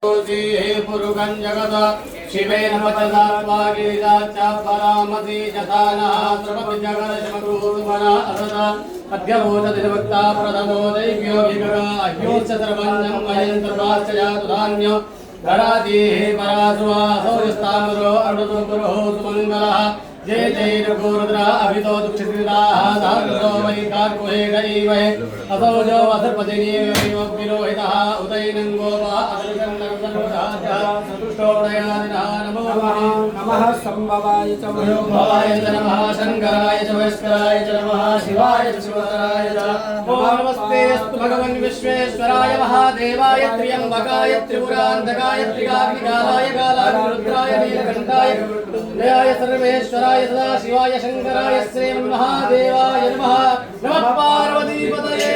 पुरुगं जगत शिवेन वचदात्वागीराचा परामति जतानः सर्वपि जगदशमकुर्वना असत अद्यभूतदिनवक्ता प्रथमो दैव्यो विगगा अह्योच्च सर्वञ्जं मयन्त्रवाश्च जातु धान्यो धरातीः परासुवासो यस्तामरो अरुणो सुमङ्गलः जय जय रघुरुद्र अभितो दुक्षिताः धातो वै कार्कुहे गैवहे असौ जो वसर्पतिनीयो विलोहितः उदैनं गोपा अदृशन्दरुदः नमो नमः संभवाय च भवाय च नमः शङ्कराय च वैष्कराय च नमः शिवाय च शिवतराय च ॐ नमस्ते अस्तु भगवन् विश्वेश्वराय महादेवाय त्र्यम्बकाय त्रिपुरान्तकाय त्रिकाग्निकालाय कालाग्निरुद्राय नीलकण्ठाय जयाय सर्वेश्वराय सदाशिवाय शङ्कराय श्रीमन्महादेवाय नमः नमः पार्वतीपतये